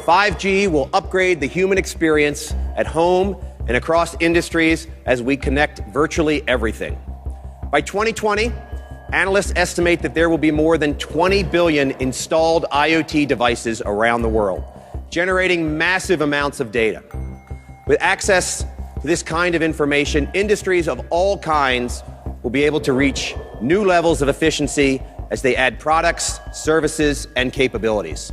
5G will upgrade the human experience at home and across industries as we connect virtually everything. By 2020, analysts estimate that there will be more than 20 billion installed IoT devices around the world, generating massive amounts of data. With access to this kind of information, industries of all kinds will be able to reach new levels of efficiency as they add products, services, and capabilities.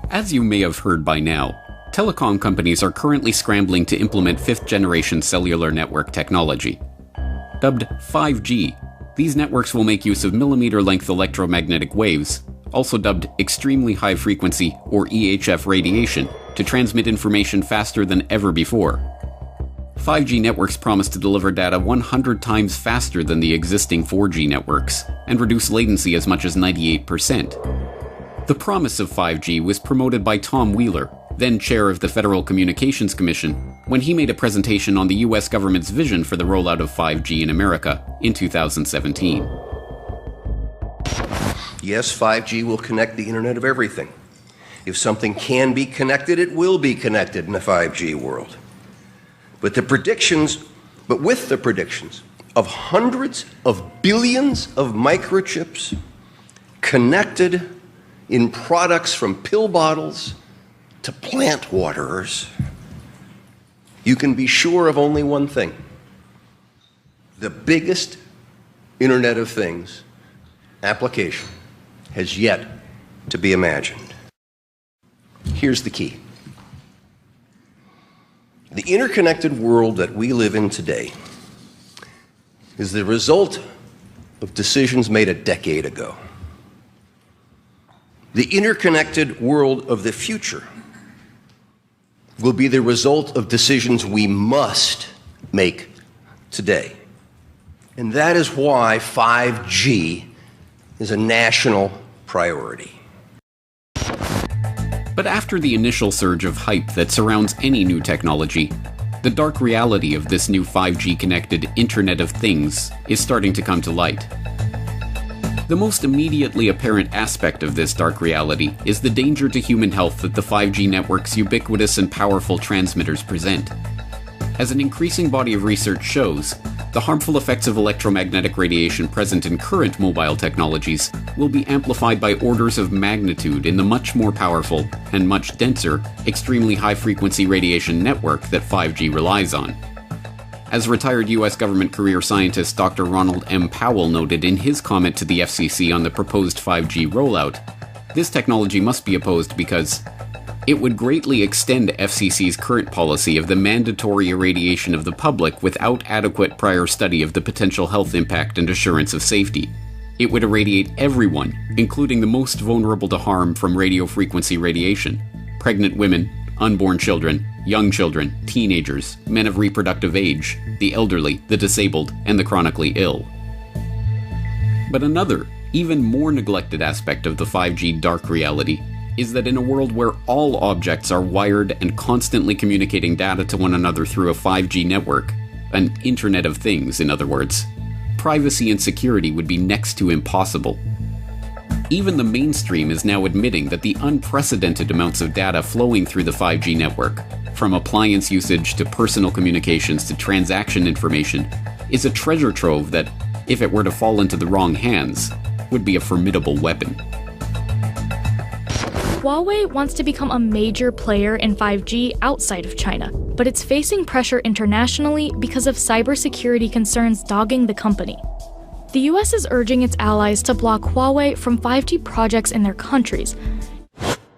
As you may have heard by now, telecom companies are currently scrambling to implement fifth-generation cellular network technology. Dubbed 5G, these networks will make use of millimeter-length electromagnetic waves, also dubbed extremely high-frequency or EHF radiation, to transmit information faster than ever before. 5G networks promise to deliver data 100 times faster than the existing 4G networks, and reduce latency as much as 98%. The promise of 5G was promoted by Tom Wheeler, then chair of the Federal Communications Commission, when he made a presentation on the US government's vision for the rollout of 5G in America in 2017. Yes, 5G will connect the Internet of everything. If something can be connected, it will be connected in a 5G world. But with the predictions of hundreds of billions of microchips connected in products from pill bottles to plant waterers, you can be sure of only one thing. The biggest Internet of Things application has yet to be imagined. Here's the key. The interconnected world that we live in today is the result of decisions made a decade ago. The interconnected world of the future will be the result of decisions we must make today. And that is why 5G is a national priority. But after the initial surge of hype that surrounds any new technology, the dark reality of this new 5G-connected Internet of Things is starting to come to light. The most immediately apparent aspect of this dark reality is the danger to human health that the 5G network's ubiquitous and powerful transmitters present. As an increasing body of research shows, the harmful effects of electromagnetic radiation present in current mobile technologies will be amplified by orders of magnitude in the much more powerful and much denser, extremely high-frequency radiation network that 5G relies on. As retired U.S. government career scientist Dr. Ronald M. Powell noted in his comment to the FCC on the proposed 5G rollout, this technology must be opposed because it would greatly extend FCC's current policy of the mandatory irradiation of the public without adequate prior study of the potential health impact and assurance of safety. It would irradiate everyone, including the most vulnerable to harm from radiofrequency radiation: pregnant women, unborn children, young children, teenagers, men of reproductive age, the elderly, the disabled, and the chronically ill. But another, even more neglected aspect of the 5G dark reality is that in a world where all objects are wired and constantly communicating data to one another through a 5G network, an Internet of Things, in other words, privacy and security would be next to impossible. Even the mainstream is now admitting that the unprecedented amounts of data flowing through the 5G network, from appliance usage to personal communications to transaction information, is a treasure trove that, if it were to fall into the wrong hands, would be a formidable weapon. Huawei wants to become a major player in 5G outside of China, but it's facing pressure internationally because of cybersecurity concerns dogging the company. The US is urging its allies to block Huawei from 5G projects in their countries.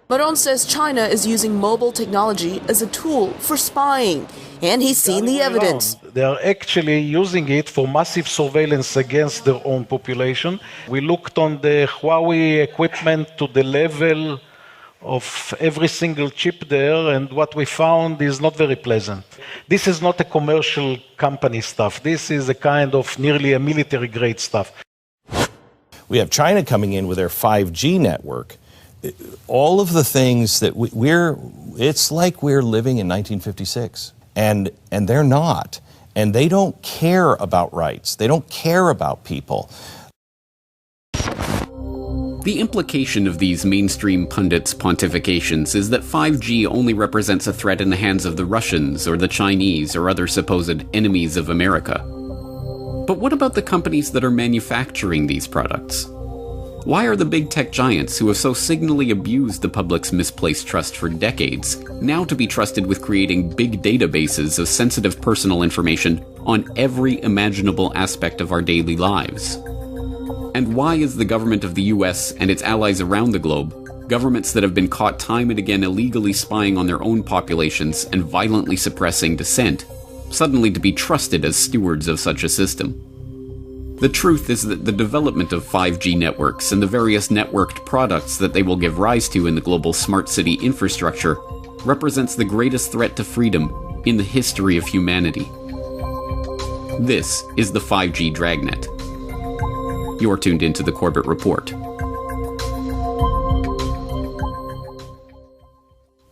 Maron says China is using mobile technology as a tool for spying, and he's seen the evidence. They are actually using it for massive surveillance against their own population. We looked on the Huawei equipment to the level of every single chip there, and what we found is not very pleasant. This is not a commercial company stuff. This is a kind of nearly a military-grade stuff. We have China coming in with their 5G network. All of the things that it's like we're living in 1956, and they're not. And they don't care about rights. They don't care about people. The implication of these mainstream pundits' pontifications is that 5G only represents a threat in the hands of the Russians or the Chinese or other supposed enemies of America. But what about the companies that are manufacturing these products? Why are the big tech giants who have so signally abused the public's misplaced trust for decades now to be trusted with creating big databases of sensitive personal information on every imaginable aspect of our daily lives? And why is the government of the US and its allies around the globe, governments that have been caught time and again illegally spying on their own populations and violently suppressing dissent, suddenly to be trusted as stewards of such a system? The truth is that the development of 5G networks and the various networked products that they will give rise to in the global smart city infrastructure represents the greatest threat to freedom in the history of humanity. This is the 5G Dragnet. You're tuned into the Corbett Report.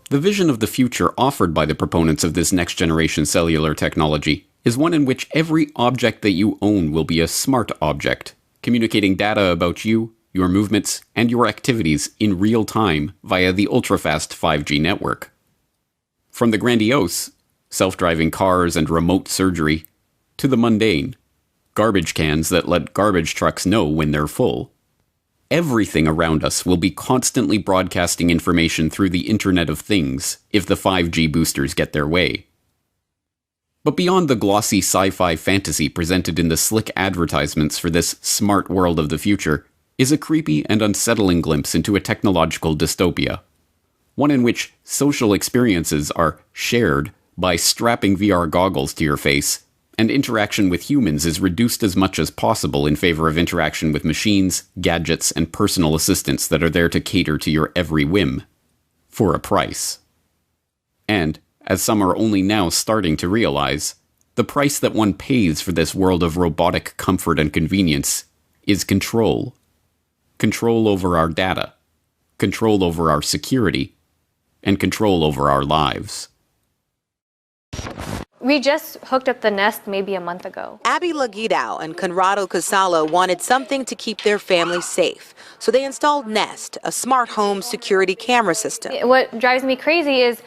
The vision of the future offered by the proponents of this next-generation cellular technology is one in which every object that you own will be a smart object, communicating data about you, your movements, and your activities in real time via the ultra-fast 5G network. From the grandiose, self-driving cars and remote surgery, to the mundane, garbage cans that let garbage trucks know when they're full, everything around us will be constantly broadcasting information through the Internet of Things if the 5G boosters get their way. But beyond the glossy sci-fi fantasy presented in the slick advertisements for this smart world of the future is a creepy and unsettling glimpse into a technological dystopia. One in which social experiences are shared by strapping VR goggles to your face, and interaction with humans is reduced as much as possible in favor of interaction with machines, gadgets, and personal assistants that are there to cater to your every whim, for a price. And, as some are only now starting to realize, the price that one pays for this world of robotic comfort and convenience is control. Control over our data, control over our security, and control over our lives. We just hooked up the Nest maybe a month ago. Abby Laguidao and Conrado Casalo wanted something to keep their family safe, so they installed Nest, a smart home security camera system. What drives me crazy is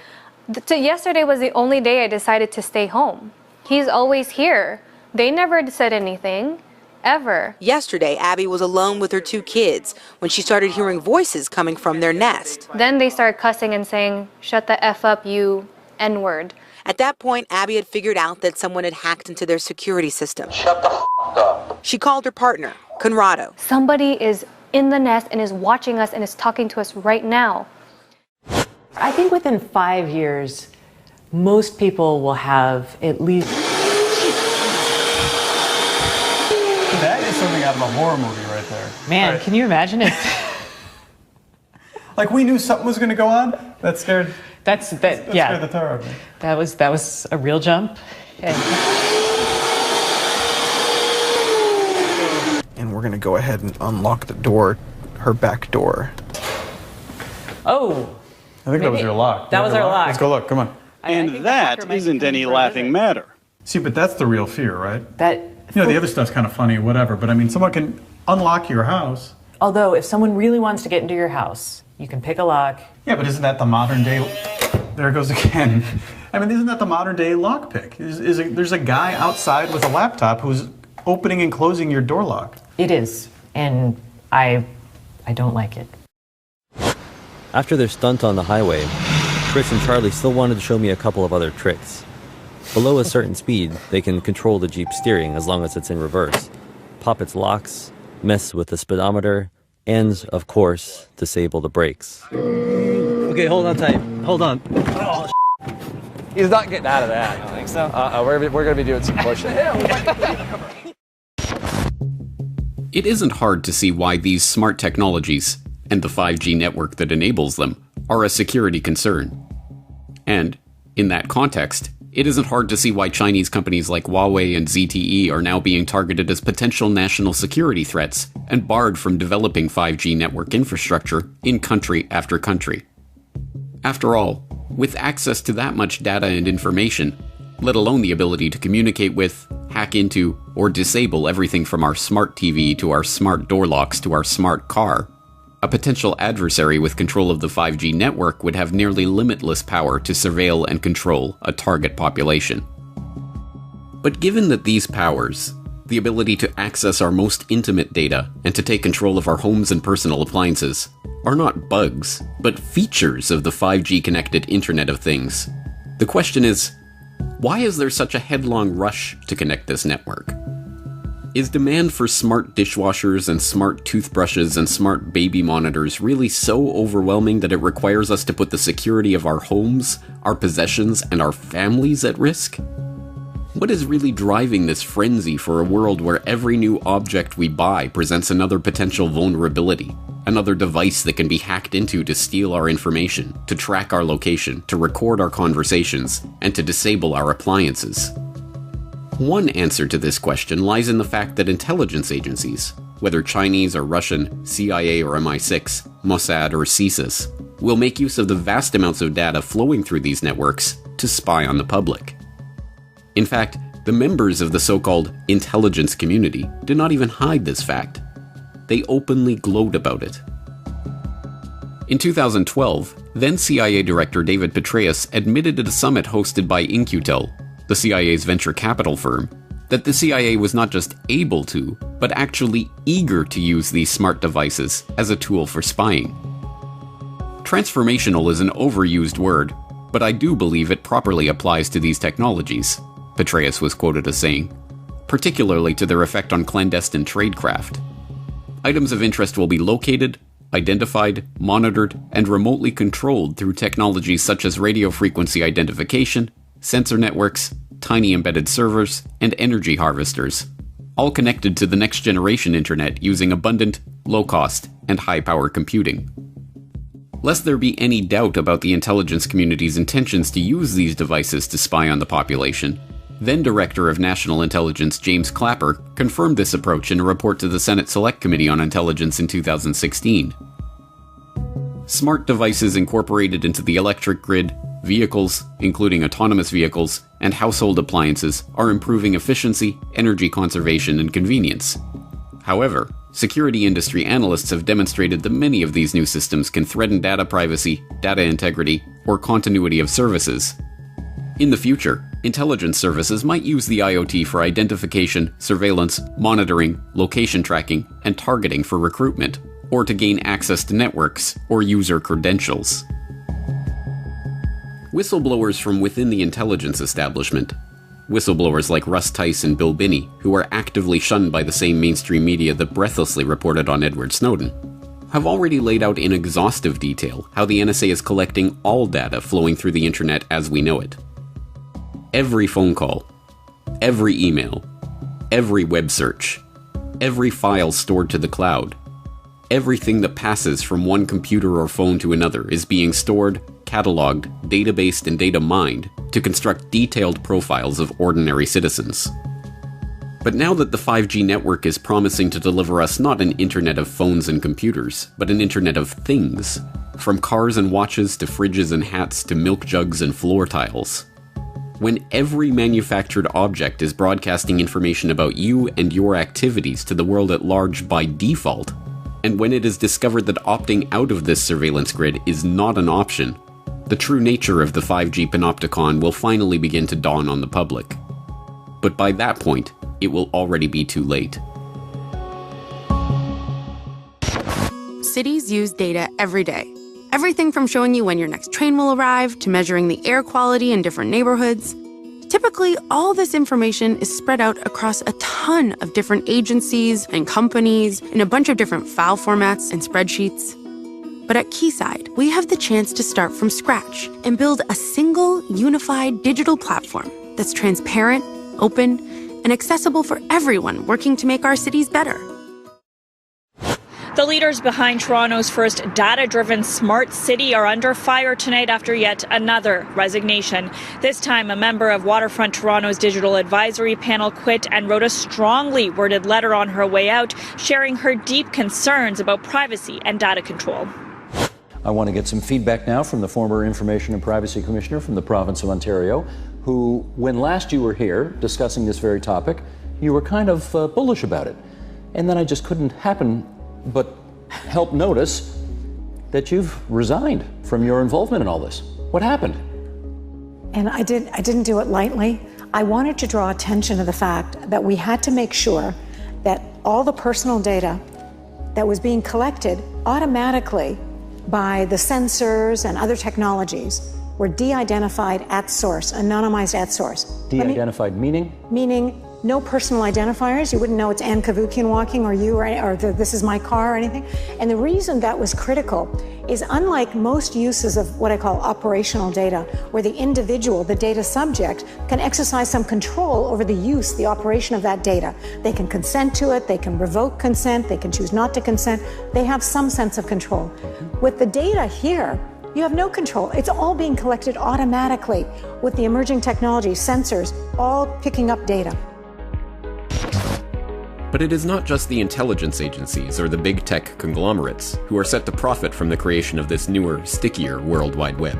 yesterday was the only day I decided to stay home. He's always here. They never said anything, ever. Yesterday, Abby was alone with her 2 kids when she started hearing voices coming from their Nest. Then they started cussing and saying, "Shut the F up, you N-word." At that point, Abby had figured out that someone had hacked into their security system. Shut the f*** up. She called her partner, Conrado. Somebody is in the Nest and is watching us and is talking to us right now. I think within 5 years, most people will have at least... That is something out of a horror movie right there. Man, right. Can you imagine it? Like we knew something was going to go on? That scared... That scared the tar out of me. That was a real jump. And we're going to go ahead and unlock the door, her back door. Oh! I think that was your lock. That was our lock. Let's go look, come on. And that isn't any laughing matter. See, but that's the real fear, right? The other stuff's kind of funny, whatever, but I mean, someone can unlock your house. Although, if someone really wants to get into your house, you can pick a lock. Yeah, but isn't that the modern day... There it goes again. I mean, isn't that the modern day lockpick? There's a guy outside with a laptop who's opening and closing your door lock. It is, and I don't like it. After their stunt on the highway, Chris and Charlie still wanted to show me a couple of other tricks. Below a certain speed, they can control the Jeep's steering as long as it's in reverse, pop its locks, mess with the speedometer, and, of course, disable the brakes. Okay, hold on tight. Hold on. Oh, he's not getting out of that. I don't think so. We're going to be doing some pushing. It isn't hard to see why these smart technologies, and the 5G network that enables them, are a security concern. And, in that context, it isn't hard to see why Chinese companies like Huawei and ZTE are now being targeted as potential national security threats and barred from developing 5G network infrastructure in country after country. After all, with access to that much data and information, let alone the ability to communicate with, hack into, or disable everything from our smart TV to our smart door locks to our smart car, a potential adversary with control of the 5G network would have nearly limitless power to surveil and control a target population. But given that these powers, the ability to access our most intimate data and to take control of our homes and personal appliances, are not bugs, but features of the 5G connected Internet of Things, the question is, why is there such a headlong rush to connect this network? Is demand for smart dishwashers and smart toothbrushes and smart baby monitors really so overwhelming that it requires us to put the security of our homes, our possessions, and our families at risk? What is really driving this frenzy for a world where every new object we buy presents another potential vulnerability, another device that can be hacked into to steal our information, to track our location, to record our conversations, and to disable our appliances? One answer to this question lies in the fact that intelligence agencies, whether Chinese or Russian, CIA or MI6, Mossad or CSIS, will make use of the vast amounts of data flowing through these networks to spy on the public. In fact, the members of the so-called intelligence community do not even hide this fact. They openly gloat about it. In 2012, then CIA Director David Petraeus admitted at a summit hosted by In-Q-Tel, the CIA's venture capital firm, that the CIA was not just able to, but actually eager to use these smart devices as a tool for spying. Transformational is an overused word, but I do believe it properly applies to these technologies, Petraeus was quoted as saying, particularly to their effect on clandestine tradecraft. Items of interest will be located, identified, monitored, and remotely controlled through technologies such as radio frequency identification, sensor networks, tiny embedded servers, and energy harvesters, all connected to the next generation internet using abundant, low-cost, and high-power computing. Lest there be any doubt about the intelligence community's intentions to use these devices to spy on the population, then Director of National Intelligence James Clapper confirmed this approach in a report to the Senate Select Committee on Intelligence in 2016. Smart devices incorporated into the electric grid, vehicles, including autonomous vehicles, and household appliances are improving efficiency, energy conservation, and convenience. However, security industry analysts have demonstrated that many of these new systems can threaten data privacy, data integrity, or continuity of services. In the future, intelligence services might use the IoT for identification, surveillance, monitoring, location tracking, and targeting for recruitment, or to gain access to networks or user credentials. Whistleblowers from within the intelligence establishment, whistleblowers like Russ Tice and Bill Binney, who are actively shunned by the same mainstream media that breathlessly reported on Edward Snowden, have already laid out in exhaustive detail how the NSA is collecting all data flowing through the internet as we know it. Every phone call, every email, every web search, every file stored to the cloud, everything that passes from one computer or phone to another is being stored, cataloged, databased, and data mined to construct detailed profiles of ordinary citizens. But now that the 5G network is promising to deliver us not an internet of phones and computers, but an internet of things, from cars and watches to fridges and hats to milk jugs and floor tiles, when every manufactured object is broadcasting information about you and your activities to the world at large by default, and when it is discovered that opting out of this surveillance grid is not an option, the true nature of the 5G panopticon will finally begin to dawn on the public. But by that point, it will already be too late. Cities use data every day. Everything from showing you when your next train will arrive to measuring the air quality in different neighborhoods. Typically, all this information is spread out across a ton of different agencies and companies in a bunch of different file formats and spreadsheets. But at Keysight, we have the chance to start from scratch and build a single, unified digital platform that's transparent, open, and accessible for everyone working to make our cities better. The leaders behind Toronto's first data-driven smart city are under fire tonight after yet another resignation. This time, a member of Waterfront Toronto's digital advisory panel quit and wrote a strongly worded letter on her way out, sharing her deep concerns about privacy and data control. I want to get some feedback now from the former Information and Privacy Commissioner from the province of Ontario, who, when last you were here discussing this very topic, you were kind of bullish about it. And then I just couldn't happen but help notice that you've resigned from your involvement in all this. What happened? And I didn't do it lightly. I wanted to draw attention to the fact that we had to make sure that all the personal data that was being collected automatically by the sensors and other technologies were de-identified at source, anonymized at source. De-identified meaning? Meaning no personal identifiers. You wouldn't know it's Ann Kavukian walking or you or this is my car or anything. And the reason that was critical is unlike most uses of what I call operational data, where the individual, the data subject, can exercise some control over the use, the operation of that data. They can consent to it, they can revoke consent, they can choose not to consent. They have some sense of control. With the data here, you have no control. It's all being collected automatically with the emerging technology, sensors, all picking up data. But it is not just the intelligence agencies or the big tech conglomerates who are set to profit from the creation of this newer, stickier World Wide Web.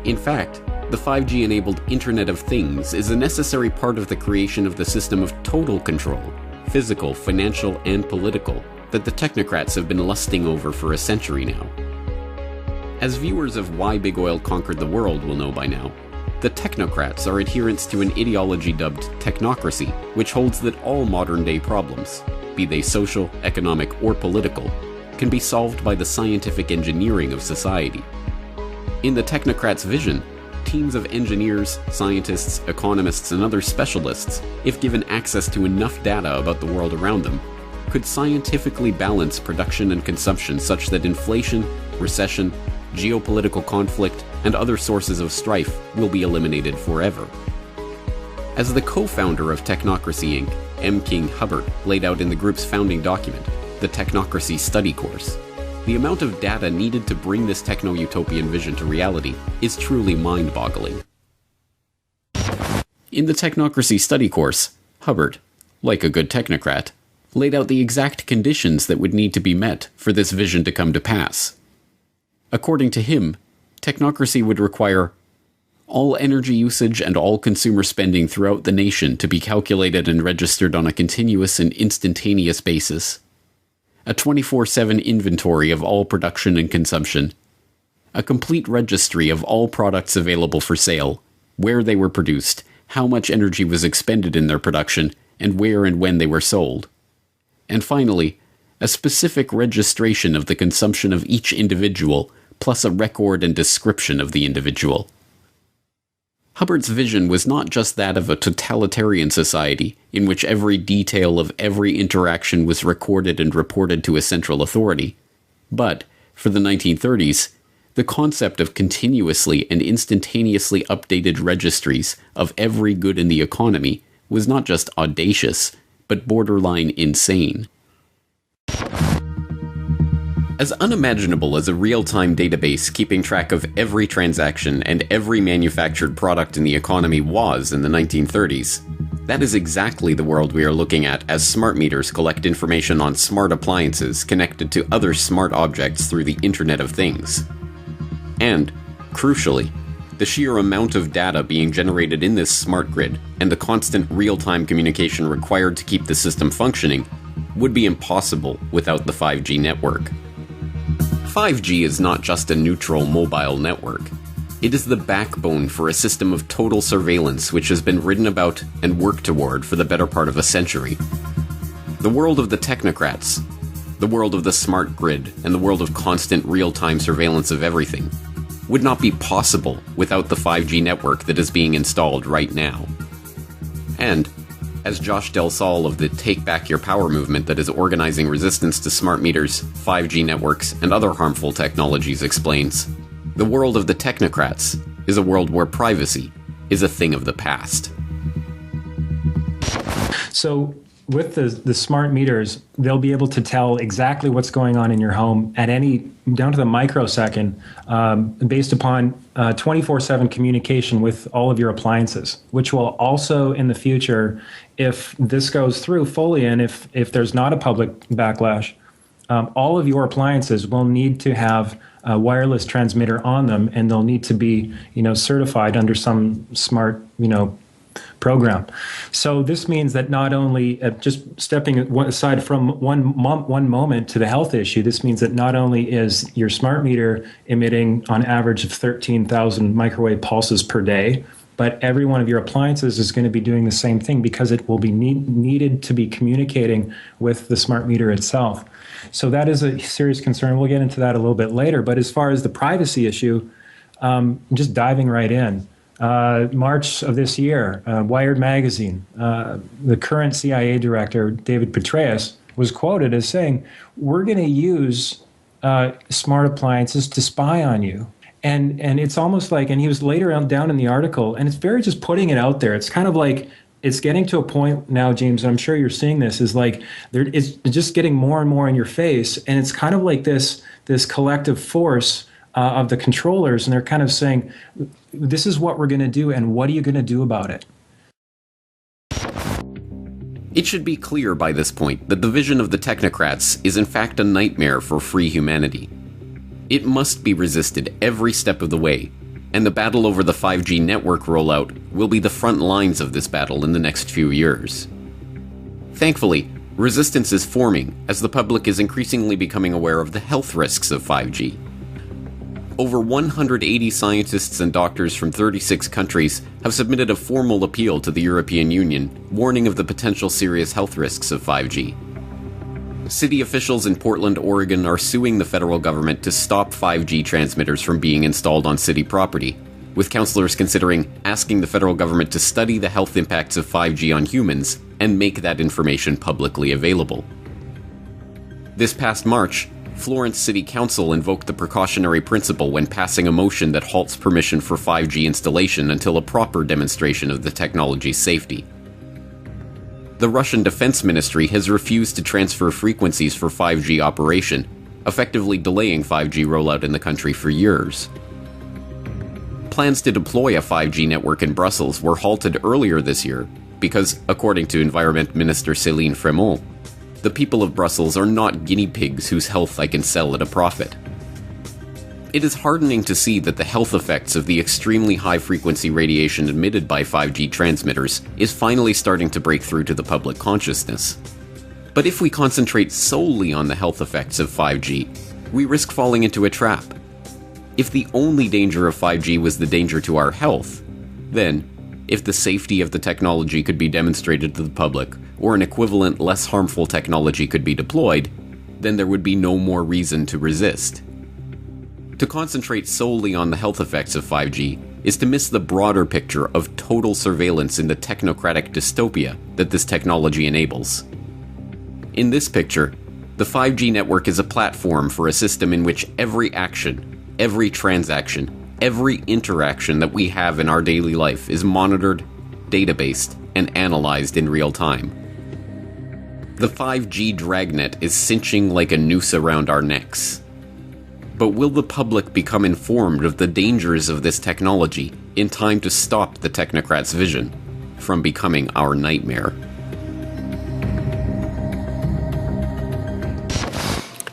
In fact, the 5G-enabled Internet of Things is a necessary part of the creation of the system of total control, physical, financial, and political, that the technocrats have been lusting over for a century now. As viewers of Why Big Oil Conquered the World will know by now, the technocrats are adherents to an ideology dubbed technocracy, which holds that all modern-day problems, be they social, economic, or political, can be solved by the scientific engineering of society. In the technocrats' vision, teams of engineers, scientists, economists, and other specialists, if given access to enough data about the world around them, could scientifically balance production and consumption such that inflation, recession, geopolitical conflict, and other sources of strife will be eliminated forever. As the co-founder of Technocracy Inc., M. King Hubbert laid out in the group's founding document, the Technocracy Study Course, the amount of data needed to bring this techno-utopian vision to reality is truly mind-boggling. In the Technocracy Study Course, Hubbert, like a good technocrat, laid out the exact conditions that would need to be met for this vision to come to pass. According to him, technocracy would require all energy usage and all consumer spending throughout the nation to be calculated and registered on a continuous and instantaneous basis, a 24/7 inventory of all production and consumption, a complete registry of all products available for sale, where they were produced, how much energy was expended in their production, and where and when they were sold, and finally, a specific registration of the consumption of each individual, plus a record and description of the individual. Hubbard's vision was not just that of a totalitarian society, in which every detail of every interaction was recorded and reported to a central authority, but, for the 1930s, the concept of continuously and instantaneously updated registries of every good in the economy was not just audacious, but borderline insane. As unimaginable as a real-time database keeping track of every transaction and every manufactured product in the economy was in the 1930s, that is exactly the world we are looking at as smart meters collect information on smart appliances connected to other smart objects through the Internet of Things. And, crucially, the sheer amount of data being generated in this smart grid and the constant real-time communication required to keep the system functioning would be impossible without the 5G network. 5G is not just a neutral mobile network. It is the backbone for a system of total surveillance which has been written about and worked toward for the better part of a century. The world of the technocrats, the world of the smart grid, and the world of constant real-time surveillance of everything would not be possible without the 5G network that is being installed right now. And, as Josh Del Sol of the Take Back Your Power movement that is organizing resistance to smart meters, 5G networks, and other harmful technologies explains, the world of the technocrats is a world where privacy is a thing of the past. So with the smart meters, they'll be able to tell exactly what's going on in your home at down to the microsecond, based upon 24/7 communication with all of your appliances, which will also in the future, if this goes through fully and if there's not a public backlash, all of your appliances will need to have a wireless transmitter on them, and they'll need to be, certified under some smart, program. So this means that not only, just stepping aside from one moment to the health issue, this means that not only is your smart meter emitting on average of 13,000 microwave pulses per day, but every one of your appliances is going to be doing the same thing because it will be needed to be communicating with the smart meter itself. So that is a serious concern. We'll get into that a little bit later. But as far as the privacy issue, just diving right in. March of this year, Wired magazine, the current CIA director, David Petraeus, was quoted as saying, "We're going to use smart appliances to spy on you." And it's almost like, and he was later down in the article, and it's very just putting it out there. It's kind of like, it's getting to a point now, James, and I'm sure you're seeing this, is like, it's just getting more and more in your face. And it's kind of like this collective force of the controllers, and they're kind of saying, this is what we're going to do, and what are you going to do about it? It should be clear by this point that the vision of the technocrats is in fact a nightmare for free humanity. It must be resisted every step of the way, and the battle over the 5G network rollout will be the front lines of this battle in the next few years. Thankfully, resistance is forming as the public is increasingly becoming aware of the health risks of 5G. Over 180 scientists and doctors from 36 countries have submitted a formal appeal to the European Union, warning of the potential serious health risks of 5G. City officials in Portland, Oregon are suing the federal government to stop 5G transmitters from being installed on city property, with councilors considering asking the federal government to study the health impacts of 5G on humans and make that information publicly available. This past March, Florence City Council invoked the precautionary principle when passing a motion that halts permission for 5G installation until a proper demonstration of the technology's safety. The Russian Defense Ministry has refused to transfer frequencies for 5G operation, effectively delaying 5G rollout in the country for years. Plans to deploy a 5G network in Brussels were halted earlier this year because, according to Environment Minister Céline Frémont, the people of Brussels are not guinea pigs whose health I can sell at a profit. It is heartening to see that the health effects of the extremely high-frequency radiation emitted by 5G transmitters is finally starting to break through to the public consciousness. But if we concentrate solely on the health effects of 5G, we risk falling into a trap. If the only danger of 5G was the danger to our health, then, if the safety of the technology could be demonstrated to the public, or an equivalent less harmful technology could be deployed, then there would be no more reason to resist. To concentrate solely on the health effects of 5G is to miss the broader picture of total surveillance in the technocratic dystopia that this technology enables. In this picture, the 5G network is a platform for a system in which every action, every transaction, every interaction that we have in our daily life is monitored, databased, and analyzed in real time. The 5G Dragnet is cinching like a noose around our necks. But will the public become informed of the dangers of this technology in time to stop the technocrats' vision from becoming our nightmare?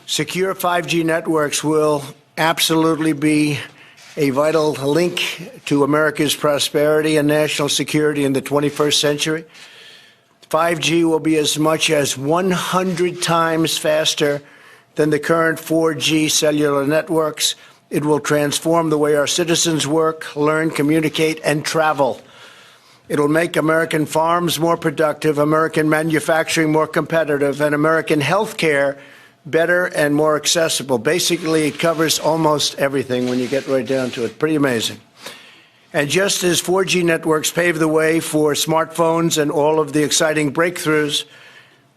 Secure 5G networks will absolutely be a vital link to America's prosperity and national security in the 21st century. 5G will be as much as 100 times faster than the current 4G cellular networks. It will transform the way our citizens work, learn, communicate, and travel. It will make American farms more productive, American manufacturing more competitive, and American healthcare better and more accessible. Basically, it covers almost everything when you get right down to it. Pretty amazing. And just as 4G networks paved the way for smartphones and all of the exciting breakthroughs,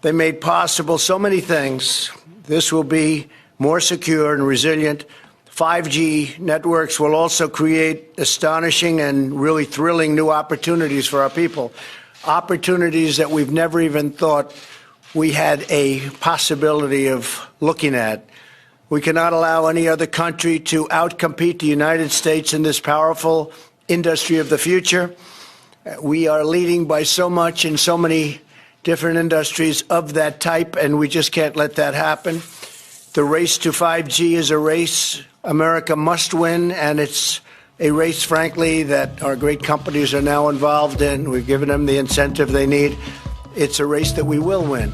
they made possible so many things. This will be more secure and resilient. 5G networks will also create astonishing and really thrilling new opportunities for our people, opportunities that we've never even thought we had a possibility of looking at. We cannot allow any other country to outcompete the United States in this powerful industry of the future. We are leading by so much in so many different industries of that type, and we just can't let that happen. The race to 5G is a race America must win, and it's a race, frankly, that our great companies are now involved in. We've given them the incentive they need. It's a race that we will win.